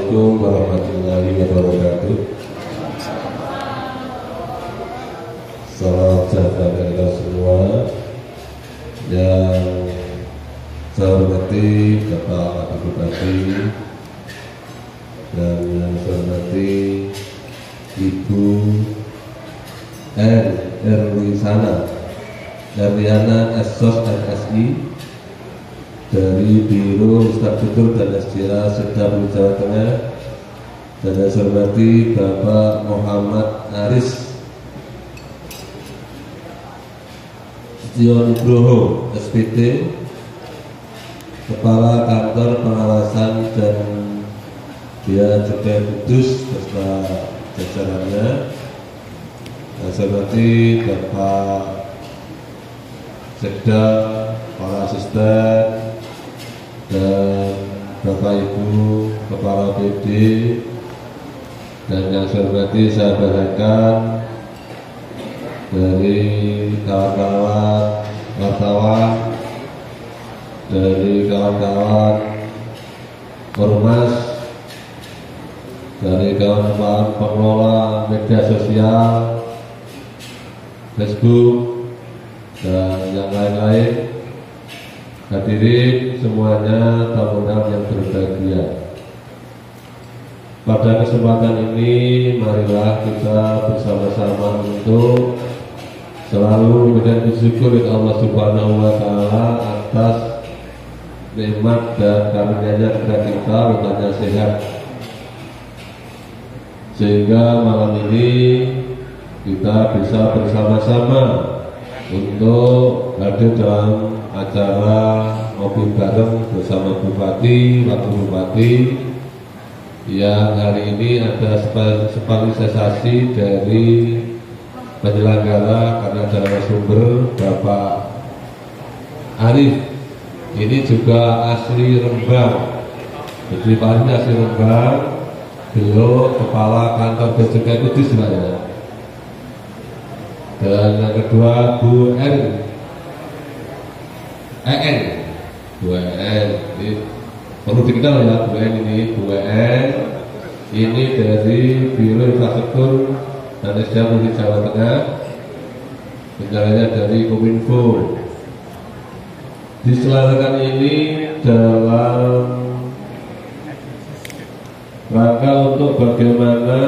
Assalamualaikum warahmatullahi wabarakatuh. Salam sejahtera bagi kita semua. Yang saya hormati Bapak Wakil Bupati dan yang saya hormati Ibu Erliana Esos MSI dari Biro Infrastruktur dan Sejarah Sedang Jawa Tengah, dan yang saya hormati Bapak Muhammad Aris Nugroho SPD, Kepala Kantor Pengawasan dan Bea Cukai Kudus beserta jajarannya. Yang saya hormati Bapak Sekda, para asisten, dan Bapak Ibu Kepala PD, dan yang saya hormati saya banggakan dari kawan-kawan wartawan, dari kawan-kawan ormas, dari kawan-kawan pengelola media sosial, Facebook, dan yang lain-lain. Hadirin semuanya, tamu-tamu yang berbahagia. Pada kesempatan ini, marilah kita bersama-sama untuk selalu memberikan syukur kepada Allah Subhanahu wa Ta'ala atas nikmat dan karunia-Nya kepada kita, bukannya sehat, sehingga malam ini kita bisa bersama-sama untuk hadir dalam acara ngopi bareng bersama Bupati, Wakil Bupati, yang hari ini ada spesialisasi dari penyelenggara karena ada sumber Bapak Arif. Ini juga asli Rembang, jadi Pak Arif asli Rembang, beliau Kepala Kantor Bea Cukai Kudus ya. Dan yang kedua Bu Bu En, ini perlu dikenal ya, Bu En ini dari Biro Infrastruktur dan SDM di Jawa Tengah, negaranya dari Kominfo. Diselenggarakan ini dalam rangka untuk bagaimana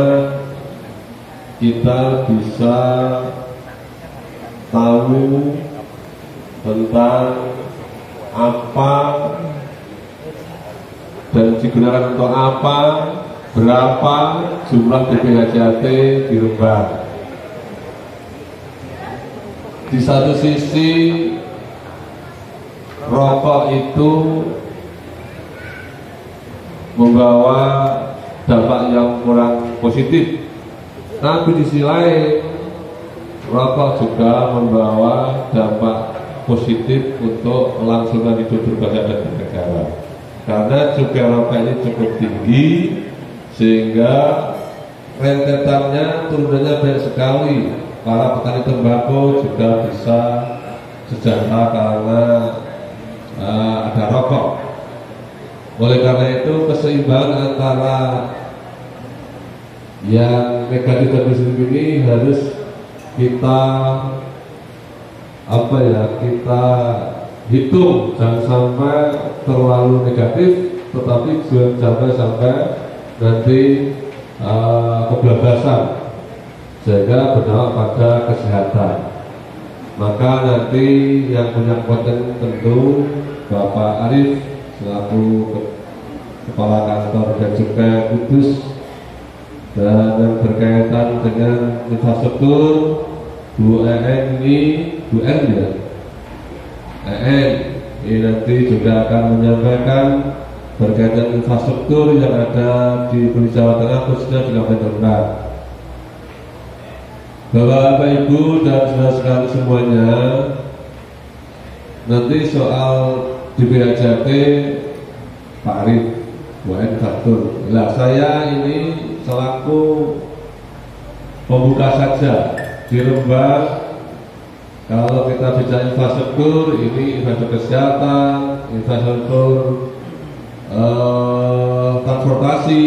kita bisa tahu tentang apa dan digunakan untuk apa, berapa jumlah BPHJAT di Rembang. Di satu sisi rokok itu membawa dampak yang kurang positif, tapi di sisi lain rokok juga membawa dampak positif untuk kelangsungan hidup berbangsa dan bernegara. Karena cukai rokok ini cukup tinggi, sehingga rentetannya turunannya banyak sekali. Para petani tembakau juga bisa sejahtera karena ada rokok. Oleh karena itu keseimbangan antara yang negatif dan positif ini harus kita kita hitung, jangan sampai terlalu negatif, tetapi jangan sampai nanti kebablasan, sehingga berdampak pada kesehatan. Maka nanti yang punya konten tentu Bapak Arif selaku Kepala Kantor Bea Cukai Kudus, dan yang berkaitan dengan infrastruktur Bu En ini nanti juga akan menyampaikan berkaitan infrastruktur yang ada di Jawa Tengah, khususnya di Kabupaten Rembang. Bapak Ibu dan saudara-saudara semuanya, nanti soal di BPHJAT Pak Arif, Bu En Fatur. Nah, saya ini selaku pembuka saja di Rembang. Kalau kita bicara infrastruktur, ini infrastruktur kesehatan, infrastruktur transportasi,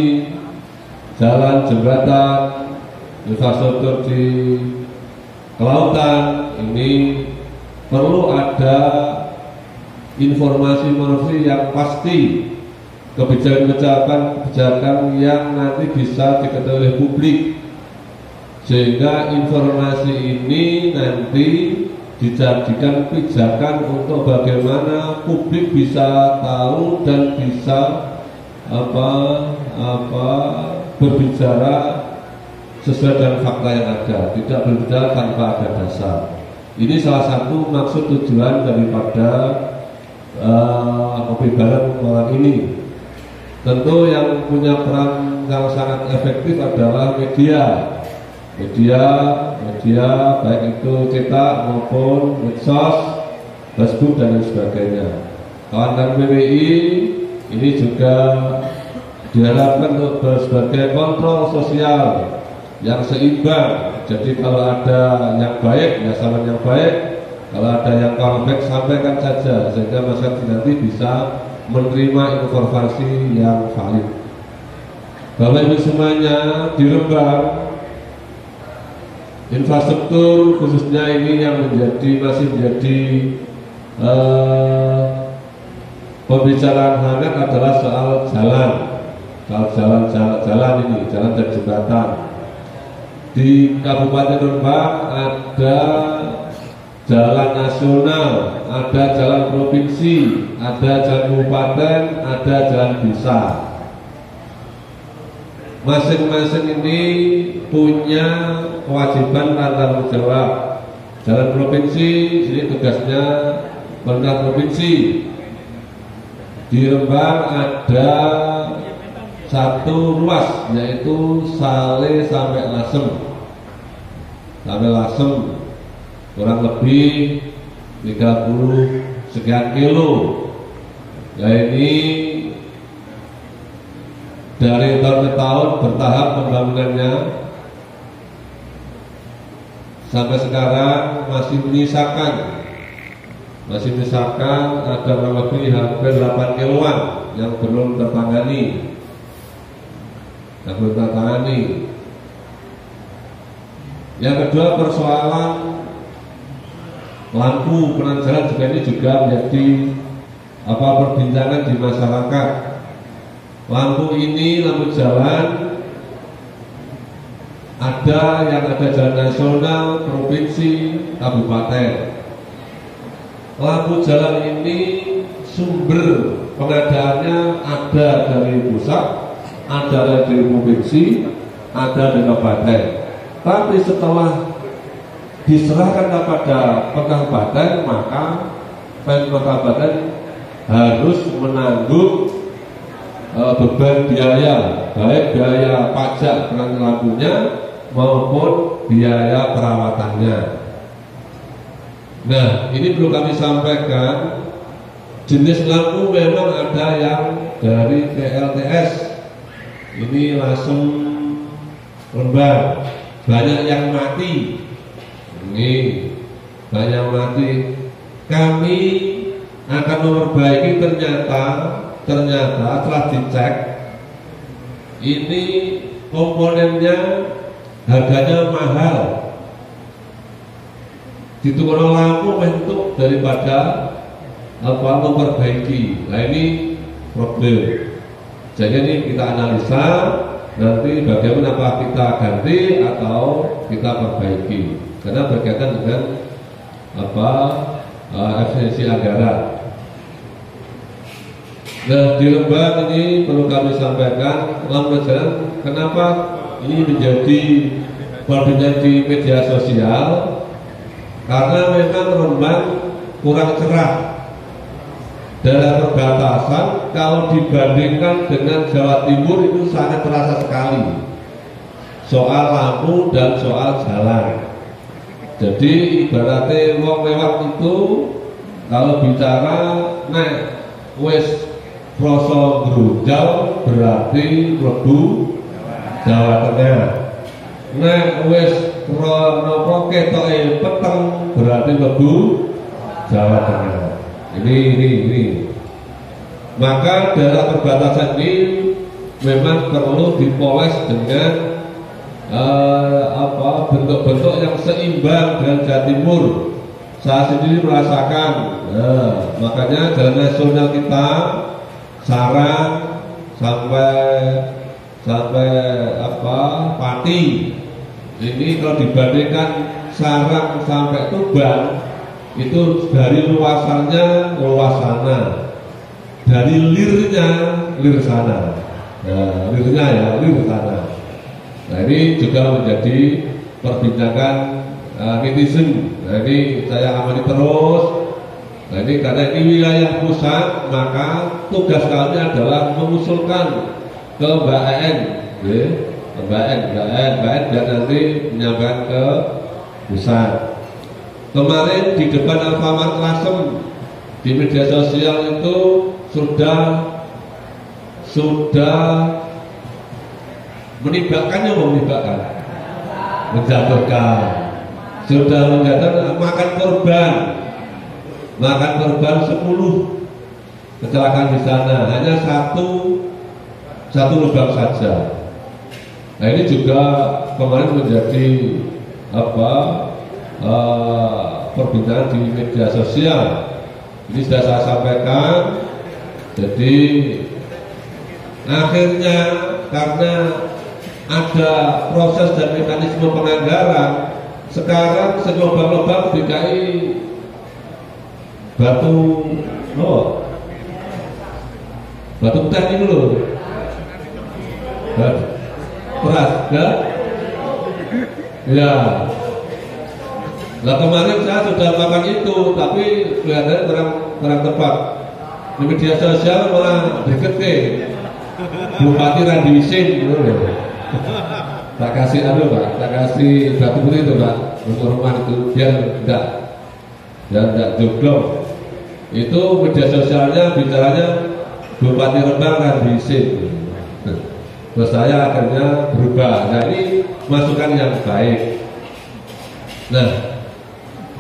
jalan, jembatan, infrastruktur di kelautan, ini perlu ada informasi yang pasti, kebijakan yang nanti bisa diketahui oleh publik, sehingga informasi ini nanti dijadikan pijakan untuk bagaimana publik bisa tahu dan bisa berbicara sesuai dengan fakta yang ada, tidak berbicara tanpa ada dasar. Ini salah satu maksud tujuan daripada kopi bareng malam ini. Tentu yang punya peran yang sangat efektif adalah media baik itu cetak maupun medsos, Facebook dan lain sebagainya. Kawan-kawan PWI ini juga diharapkan untuk sebagai kontrol sosial yang seimbang. Jadi kalau ada yang baik ya saran yang baik, kalau ada yang kurang baik sampaikan saja, sehingga masyarakat nanti bisa menerima informasi yang valid. Bapak Ibu semuanya, di Rembang infrastruktur khususnya ini yang masih menjadi pembicaraan hangat adalah soal jalan ini, jalan dan jembatan. Di Kabupaten Rembang ada jalan nasional, ada jalan provinsi, ada jalan kabupaten, ada jalan desa. Masing-masing ini punya kewajiban dan tanggung jawab. Jalan provinsi ini tugasnya pemerintah provinsi. Di Rembang ada satu ruas, yaitu Sale sampai Lasem, kurang lebih 30 sekian kilo. Ya ini dari tahun ke tahun bertahap pembangunannya, sampai sekarang masih menyisakan ada kurang lebih hampir 8 kiloan yang belum tertangani. Yang kedua, persoalan lampu penerang jalan ini juga menjadi perbincangan di masyarakat. Lampu jalan ada yang ada jalan nasional, provinsi, kabupaten. Lampu jalan ini sumber pengadaannya ada dari pusat, ada dari provinsi, ada dari kabupaten. Tapi setelah diserahkan kepada kabupaten, maka Pemkot kabupaten harus menanggung beban biaya, baik biaya pajak penanganan lampunya maupun biaya perawatannya. Nah, ini perlu kami sampaikan, jenis lampu memang ada yang dari PLTS, ini langsung Rembang, banyak yang mati. Ini banyak yang mati. Kami akan memperbaiki, ternyata setelah dicek ini komponennya harganya mahal. Ditukar lampu untuk daripada memperbaiki. Nah ini problem. Jadi ini kita analisa nanti bagaimana apa kita ganti atau kita perbaiki, karena berkaitan dengan efisiensi anggaran. Nah, di Rembang ini perlu kami sampaikan lampu jalan, kenapa ini menjadi perbincangan di media sosial, karena memang Rembang kurang cerah dalam perbatasan. Kalau dibandingkan dengan Jawa Timur itu sangat terasa sekali soal lampu dan soal jalan. Jadi ibaratnya wong lewat itu kalau bicara naik wes Proso Grunjal berarti Mlebu Jawa Tengah. Nek wis napa ketoke peteng berarti Mlebu Jawa Tengah. Ini. Maka daerah perbatasan ini memang perlu dipoles dengan bentuk-bentuk yang seimbang dengan Jawa Timur. Saya sendiri merasakan, makanya jalan nasional kita Sarang sampai Pati ini kalau dibandingkan Sarang sampai Tuban itu dari luasannya luas sana, dari lirnya lir sana, lirnya ya lir sana. Nah ini juga menjadi perbincangan netizen. Nah ini saya amati terus. Nah ini karena ini wilayah pusat, maka tugas kami adalah mengusulkan ke Mbak En, ya, Mbak En dan nanti menyampaikan ke pusat. Kemarin di depan Alfamart Lasem di media sosial itu sudah menjatuhkan, sudah menjatuhkan makan korban 10 kecelakaan di sana, hanya satu lubang saja. Nah ini juga kemarin menjadi perbincangan di media sosial. Ini sudah saya sampaikan. Jadi akhirnya karena ada proses dan mekanisme penganggaran, sekarang selubang-lubang DKI batu teh ini loh, beras ya. Nah kemarin saya sudah melakukan itu, tapi kelihatannya kurang tepat. Di media sosial malah berkete Bupati Randy Wisin gitu loh. Tak kasih Pak, tak kasih batu putih itu Pak untuk rumah itu biar tidak joglong. Itu media sosialnya bicaranya Bupati Rembang Randy Wisin. Terus saya akhirnya berubah. Nah ini masukan yang baik. Nah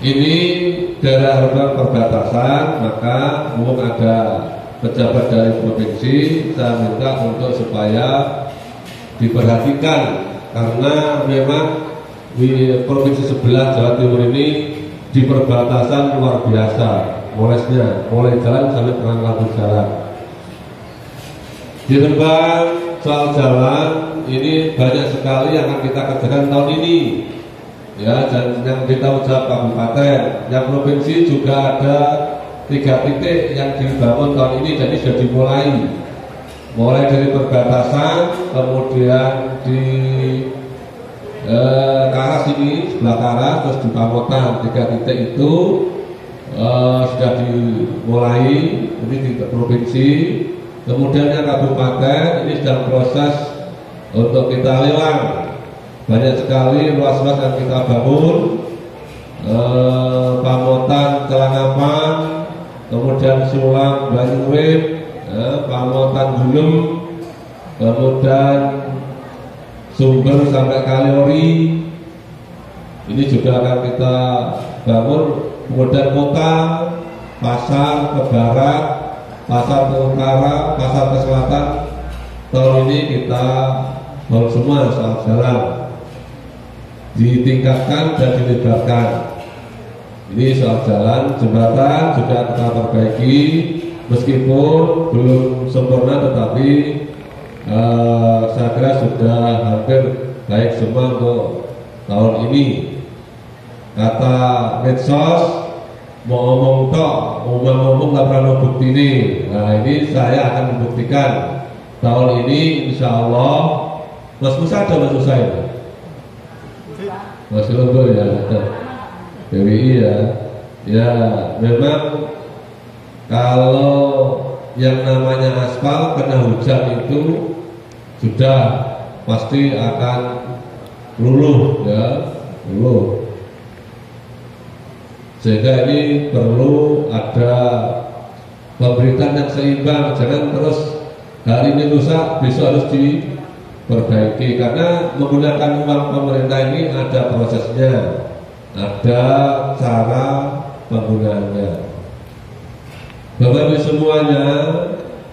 ini daerah Rembang perbatasan, maka mumpung ada pejabat dari provinsi, saya minta untuk supaya diperhatikan, karena memang di provinsi sebelah Jawa Timur ini di perbatasan luar biasa molesnya, mulai jalan sampai perang lampu jalan. Di Rembang soal jalan ini banyak sekali yang akan kita kerjakan tahun ini. Ya, dan yang kita ucap kabupaten, yang provinsi juga ada 3 titik yang dibangun tahun ini, jadi sudah dimulai. Mulai dari perbatasan, kemudian di Karas ini, sebelah Karas, terus di Pamotan, 3 titik itu sudah dimulai, ini di provinsi. Kemudian yang kabupaten ini sedang proses untuk kita lelang. Banyak sekali ruas-ruas yang kita bangun, Pamotan Celangapan, kemudian Sulang Banyuurip, Pamotan Gulem, kemudian Sumber sampai Kaliori, ini juga akan kita bangun. Kemudian kota, pasar ke barat, pasar ke utara, pasar ke selatan. Tahun ini kita bangun semua soal jalan, ditingkatkan dan dilebarkan. Ini soal jalan, jembatan juga kita perbaiki, meskipun belum sempurna, tetapi saya kira sudah hampir baik semua untuk tahun ini. Kata medsos, mau ngomong nggak pernah bukti ini. Nah ini saya akan membuktikan tahun ini, insya Allah. Mas Musa ada Mas Musa itu? Mas Lobo ya, PWI ya. Ya memang kalau yang namanya aspal kena hujan itu sudah pasti akan luluh ya, luluh. Sehingga ini perlu ada pemberitaan yang seimbang, jangan terus hari ini rusak besok harus diperbaiki, karena menggunakan uang pemerintah ini ada prosesnya, ada cara penggunaannya. Bapak Ibu semuanya,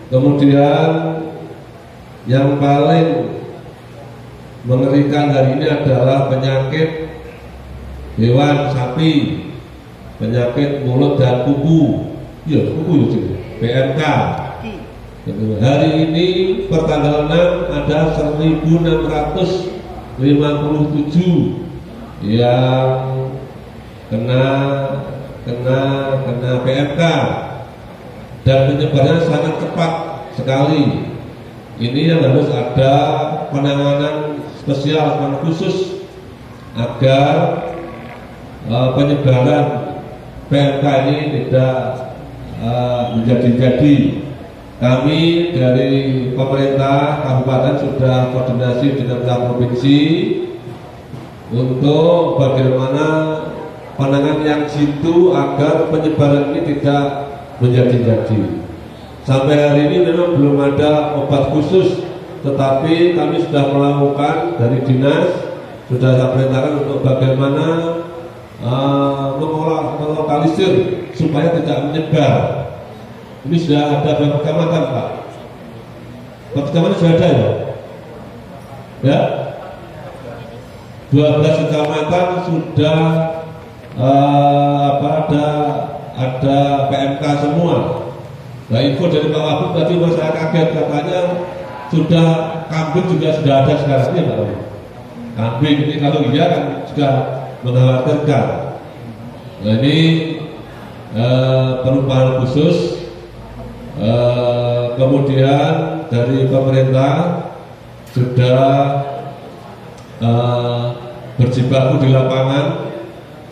Kemudian yang paling mengerikan hari ini adalah penyakit hewan sapi, penyakit mulut dan kuku. Ya, kuku itu PMK. Hari ini pertanggal 6 ada 1657 yang kena PMK dan penyebarannya sangat cepat sekali. Ini yang harus ada penanganan spesial dan khusus agar penyebaran PMK ini tidak menjadi-jadi. Kami dari pemerintah kabupaten sudah koordinasi dengan pihak provinsi untuk bagaimana penanganan yang jitu agar penyebaran ini tidak menjadi-jadi. Sampai hari ini memang belum ada obat khusus, tetapi kami sudah melakukan dari dinas, sudah saya perintahkan untuk bagaimana melokalisir supaya tidak menyebar. Ini sudah ada berapa kecamatan, Pak? Berapa kecamatan sudah ada ya? Ya? 12 kecamatan sudah ada PMK semua. Nah, info dari Pak Wagub tadi saya kaget, katanya sudah kambing juga sudah ada sekarang ya, Pak. Kambing ini kalau iya kan sudah mengkhawatirkan. Nah, ini perubahan khusus. Kemudian dari pemerintah sudah berjibaku di lapangan.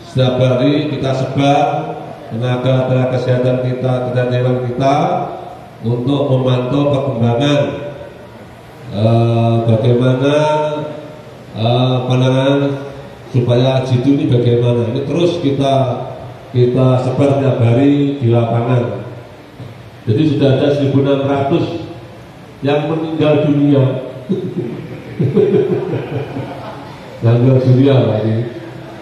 Setiap hari kita sebar tenaga kesehatan kita, ketentuan kita untuk memantau perkembangan bagaimana penanganan supaya jitu ini bagaimana. Ini terus kita sebar tiap hari di lapangan. Jadi sudah ada 1600 yang meninggal dunia. Meninggal dunia Pak ini.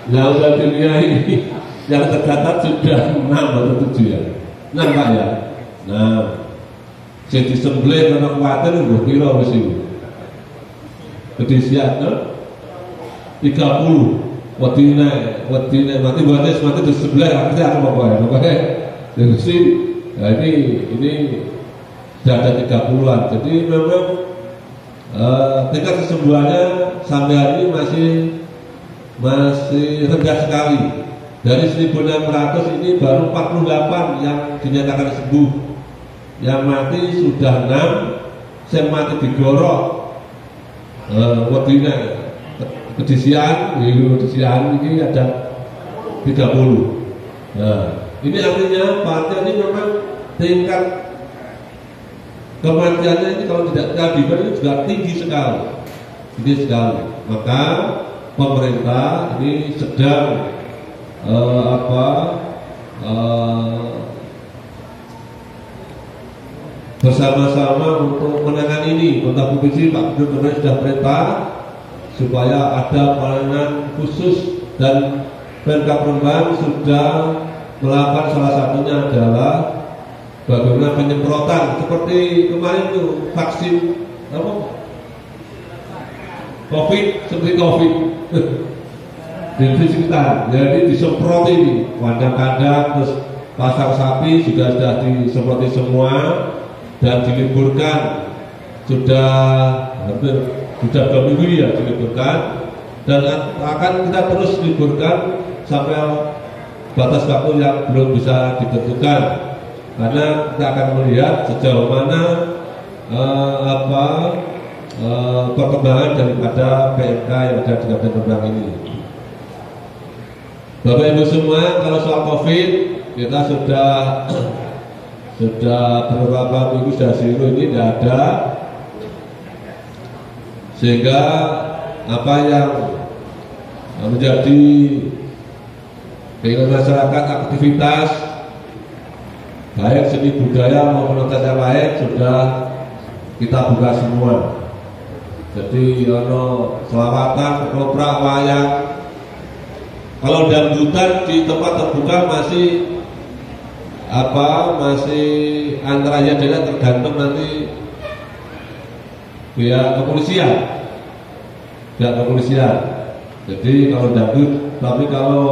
Meninggal dunia ini yang tercatat sudah 6 atau 7 ya. 6 Pak ya. Nah, jadi disembelih karena khawatir udah kira wis iki. Kedisian 30 wedine mati disembelih akhirnya apa ya. Pokoknya jadi nah ini sudah ada 30-an. Jadi memang tingkat kesembuhannya sampai hari ini masih rendah sekali. Dari 1600 ini baru 48 yang dinyatakan sembuh. Yang mati sudah 6, yang mati digorok wedine kedisian ini ada 30. Nah, ini artinya Pak, ini memang tingkat kematiannya ini kalau tidak keadilan ini juga tinggi sekali. Maka pemerintah ini sedang bersama-sama untuk menangani ini. Kota Provinsi Pak Gubernur sudah perintah supaya ada penanganan khusus dan Pemkab Rembang sudah melakukan, salah satunya adalah bagaimana penyemprotan seperti kemarin itu vaksin COVID disinfektan, jadi disemprot ini kandang-kandang, terus pasar sapi juga sudah disemproti semua dan diliburkan, sudah 2 minggu ya diliburkan, dan akan kita terus liburkan sampai batas waktu yang belum bisa ditentukan, karena kita akan melihat sejauh mana perkembangan daripada PMK yang ada di Kabupaten Rembang ini. Bapak Ibu semua, kalau soal COVID kita sudah beberapa minggu sudah zero, ini tidak ada, sehingga apa yang menjadi keinginan masyarakat, aktivitas baik seni budaya maupun yang lain sudah kita buka semua. Jadi selawatan, ketoprak, wayang. Kalau dangdutan di tempat terbuka masih masih antara ya dan tergantung nanti pihak kepolisian. Jadi kalau dangdut, tapi kalau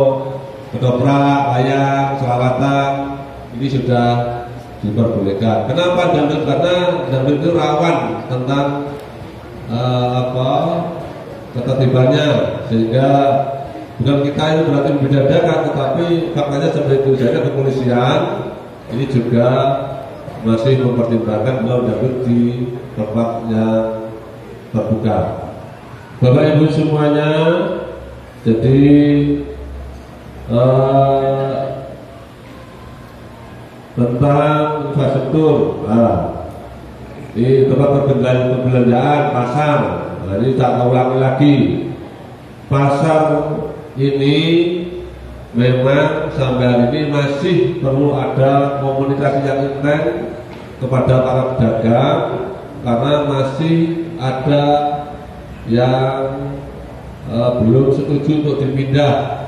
ketoprak, layang, selawatan ini sudah diperbolehkan. Kenapa dangdut? Karena dangdut itu rawan tentang ketertibannya, sehingga bukan kita itu berarti membedakan, tetapi faktanya seperti itu. Jadi kepolisian ini juga masih mempertimbangkan kalau dangdut di tempat yang terbuka. Bapak Ibu semuanya, jadi tentang infrastruktur, di tempat perbelanjaan, pasar. Nah, ini tak ulangi lagi. Pasar ini memang sampai hari ini masih perlu ada komunikasi yang intens kepada para pedagang, karena masih ada yang belum setuju untuk dipindah.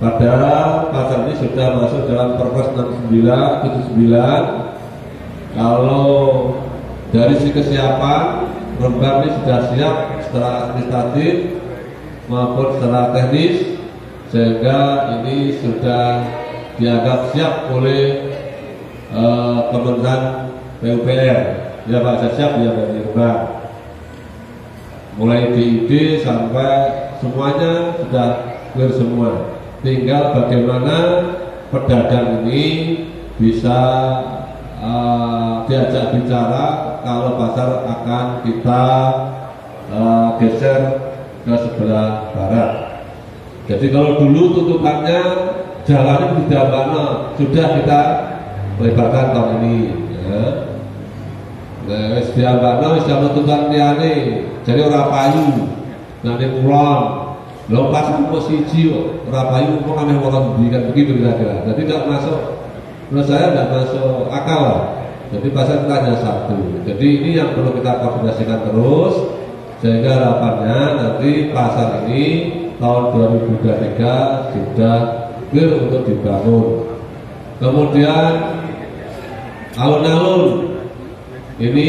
Padahal pasar ini sudah masuk dalam Perpres 79. Kalau dari sisi kesiapan, Rembang ini sudah siap secara administratif maupun secara teknis, sehingga ini sudah dianggap siap oleh Kementerian PUPR. Ya Pak, saya siap ya dari Rembang. Mulai DID sampai semuanya sudah clear semua. Tinggal bagaimana pedagang ini bisa diajak bicara kalau pasar akan kita geser ke sebelah barat. Jadi kalau dulu tutupannya jalannya tidak mana, sudah kita lebarkan tahun ini. Ya. Nah, sediambakno wis tutupan liyane. Jadi ora payu. Nanti pulang. Lho pasar kok siji kok ora payu kok ameh wong kan begitu kira-kira. Jadi tidak masuk, menurut saya tidak masuk akal lah. Jadi pasar kita hanya satu. Jadi ini yang perlu kita koordinasikan terus, sehingga harapannya nanti pasar ini tahun 2023 sudah clear untuk dibangun. Kemudian alun-alun ini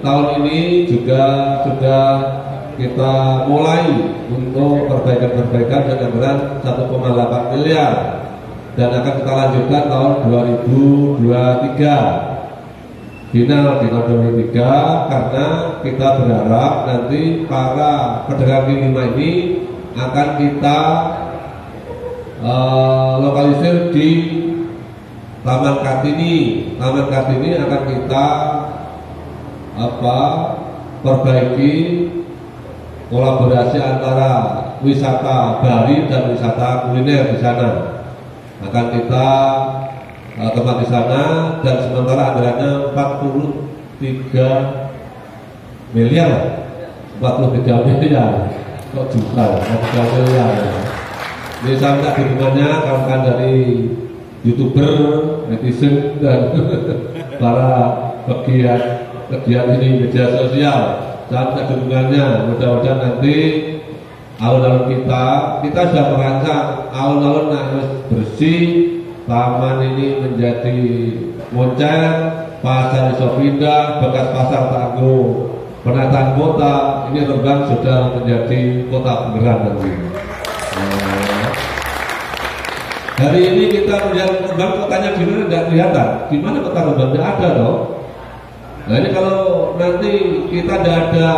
tahun ini juga sudah kita mulai untuk perbaikan dengan berat 1,8 miliar dan akan kita lanjutkan tahun 2023 final di tahun 2023, karena kita berharap nanti para pedagang kaki lima ini akan kita lokalisir di Taman Kartini. Taman Kartini akan kita perbaiki kolaborasi antara wisata Bali dan wisata kuliner di sana. Akan kita tempat di sana, dan sementara anggarannya 43 miliar. 43 miliar. Kok juta? 43 miliar. Ini saya minta dukungannya kawan-kawan dari YouTuber, netizen dan para pegiat ini media sosial. Saya minta dukungannya. Mudah-mudahan nanti alun-alun kita sudah merancang alun-alun harus bersih, taman ini menjadi moncer, pasar iso pindah, bekas pasar tangguh, penataan kota. Ini Rembang sudah menjadi kota beneran nanti. Hari ini kita melihat Rembang kotanya di mana tidak kelihatan. Di mana kota Rembang? Tidak ada dong. Nah ini kalau nanti kita tidak ada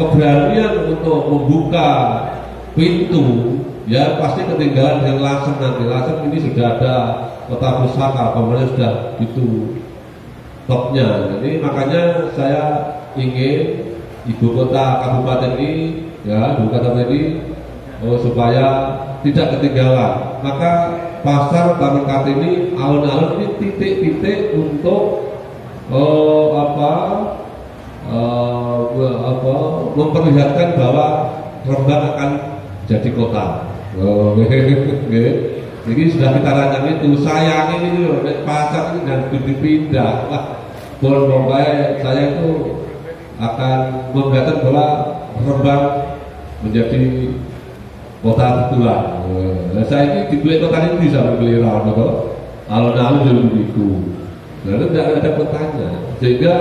keberanian untuk membuka pintu, ya pasti ketinggalan dengan Lasem nanti. Lasem ini sudah ada kota pusaka, kemudian sudah itu topnya. Jadi makanya saya ingin ibu kota kabupaten ini, ya ibu kota ini supaya tidak ketinggalan. Maka pasar Taman Kartini, alun-alun ini titik-titik untuk memperlihatkan bahwa Rembang akan jadi kota. Jadi sudah kita rancang itu. Sayang ini loh, pasar ini dan dipindah. Pokoknya saya itu akan memperlihatkan bahwa Rembang menjadi kota betulan. Saya ini dibeli kota ini bisa beli rawon, alun-alun itu. Nah, tidak ada petanya. Sehingga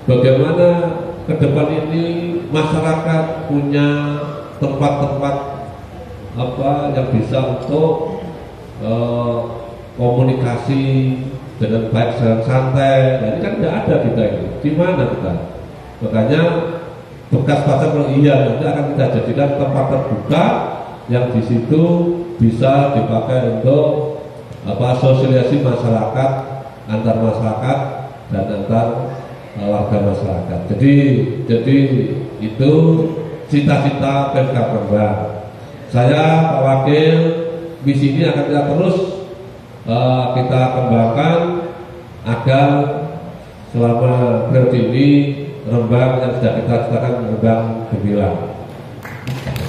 bagaimana ke depan ini masyarakat punya tempat-tempat yang bisa untuk komunikasi dengan baik, dengan santai. Nah, ini kan tidak ada kita ini. Di mana kita? Makanya bekas pasar nanti akan kita jadikan tempat terbuka yang di situ bisa dipakai untuk sosialisasi masyarakat, antar masyarakat dan antar warga masyarakat. Jadi itu cita-cita Pemkab Rembang. Saya Pak Wakil, misi ini akan kita terus kita kembangkan agar selama periode ini Rembang yang sudah kita ciptakan Rembang gemilang.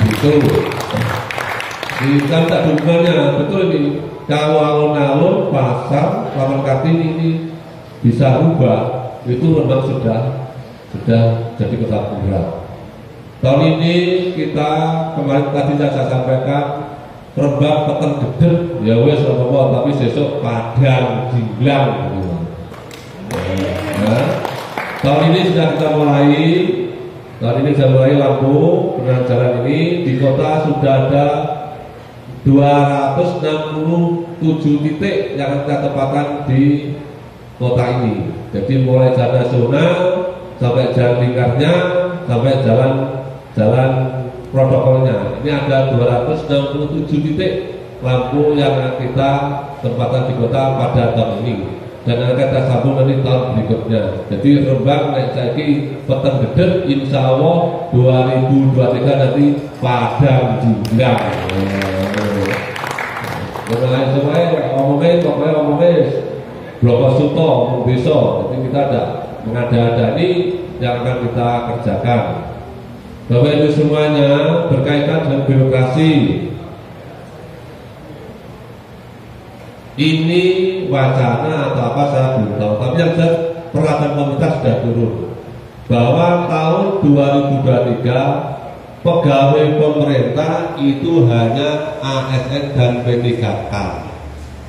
Itu kita minta dukungannya, betul ini. Kalau alun-alun, pasar, Taman Kartini ini bisa rubah, itu Rembang sudah jadi kota pura. Tahun ini kita kemarin tadi saya sampaikan Rembang peteng gedeg, ya wes apa tapi besok Padang Jinglang. Tahun ini sudah kita mulai lampu penerangan jalan ini di kota sudah ada 267 titik yang kita tempatkan di kota ini. Jadi mulai jalan nasional sampai jalan lingkarnya sampai jalan protokolnya. Ini ada 267 titik lampu yang kita tempatkan di kota pada tahun ini. Dan akan kita sambung nanti tahun berikutnya. Jadi Rembang naik saiki peteng gedeg, insya Allah 2023 nanti Padang Jinglang. Semuanya ngomongnya Bloko Suto, ngomong besok. Jadi kita ada mengada-ada ini yang akan kita kerjakan. Bapak Ibu semuanya berkaitan dengan birokrasi. Ini wacana atau apa saya belum tahu. Tapi yang jelas peraturan pemerintah sudah turun bahwa tahun 2023 pegawai pemerintah itu hanya ASN dan P3K,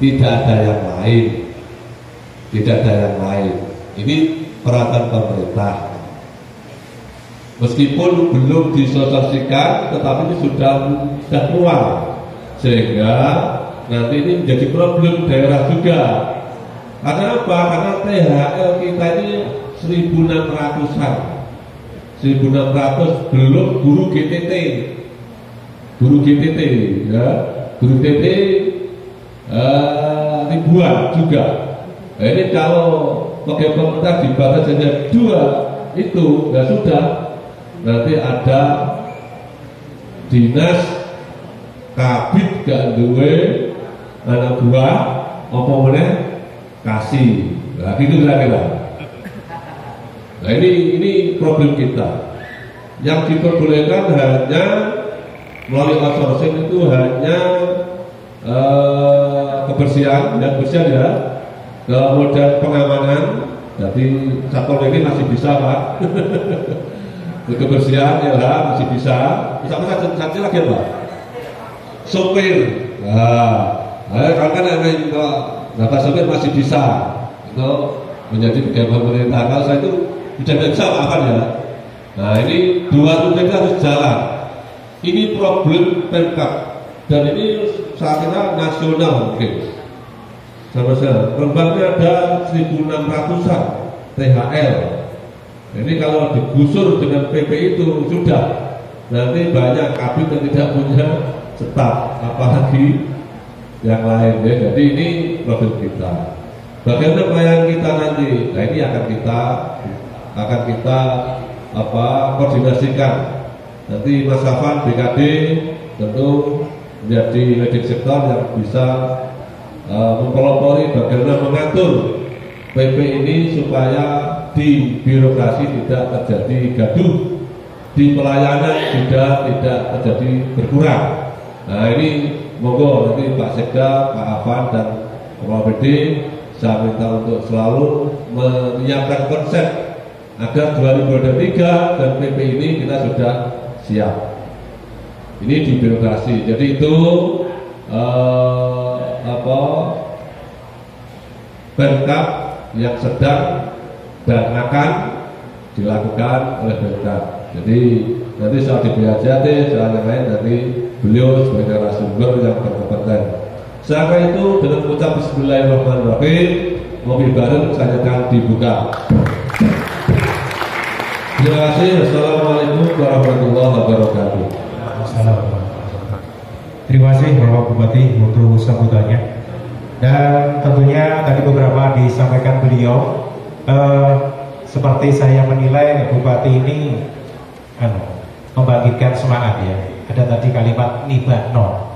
tidak ada yang lain. Ini peraturan pemerintah. Meskipun belum disosialisasikan, tetapi ini sudah keluar, sehingga nanti ini menjadi problem daerah juga. Karena apa? Karena THL kita ini 1.600-an. 1.600 belum guru GTT ya, guru GTT ribuan juga. Nah, ini kalau pegawai pemerintah dibatasi hanya 2 itu ya sudah, nanti ada dinas kabit gak duwe anak buah apa meneh kasih. Nah gitu kira-kira. Nah ini problem kita. Yang diperbolehkan hanya melalui outsourcing itu hanya kebersihan ya, kemudian pengamanan. Jadi satpol ini masih bisa Pak. Kebersihan ya masih bisa. Misalnya satu lagi Pak, sopir. Kalau kan bapak sopir masih bisa itu menjadi pegawai pemerintah. Kalau saya itu tidak bisa apa ya. Nah ini 2 tugas harus jalan. Ini problem Pemkab dan ini saat ini nasional mungkin. Sama saya, Rembangnya ada 1.600-an THL. Ini kalau digusur dengan PP itu sudah nanti banyak kabit yang tidak punya staf, apalagi yang lain ya. Jadi ini problem kita. Bagaimana pelayanan kita nanti? Nah ini akan kita koordinasikan. Nanti Mas Afan BKD tentu menjadi leading sektor yang bisa mempelopori bagaimana mengatur PP ini supaya di birokrasi tidak terjadi gaduh, di pelayanan juga tidak terjadi berkurang. Nah ini monggo nanti Pak Sekda, Pak Afan dan Kepala BD saya minta untuk selalu menyiapkan konsep agar 2023 dan PP ini kita sudah siap. Ini di birokrasi. Jadi itu Pemkab yang sedang dan akan dilakukan oleh Pemkab. Jadi nanti soal di BHJAT, soal yang lain dari beliau sebagai narasumber yang berkompeten. Setelah itu dengan ucap Bismillahirrahmanirrahim, mobil bareng saya akan dibuka. Terima kasih. Assalamualaikum warahmatullahi wabarakatuh. Terima kasih Bapak Bupati untuk sambutannya. Dan tentunya tadi beberapa disampaikan beliau, seperti saya menilai Bupati ini membangkitkan semangat ya. Ada tadi kalimat nibakno.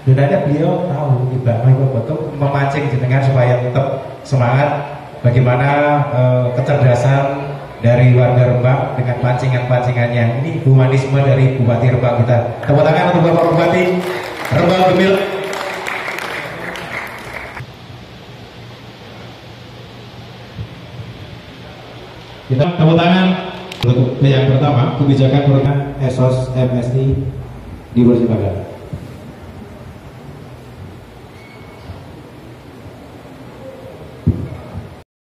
Dan ada beliau tahu nibakno itu betul memancing jenengan supaya tetap semangat. Bagaimana kecerdasan dari warga Rembang dengan pancingan-pancingannya. Ini humanisme dari Bupati Rembang kita. Tepuk tangan untuk Bapak Bupati Rembang Gemil. Kita tepuk tangan untuk yang pertama, kebijakan program ESOS MSI dipersilakan.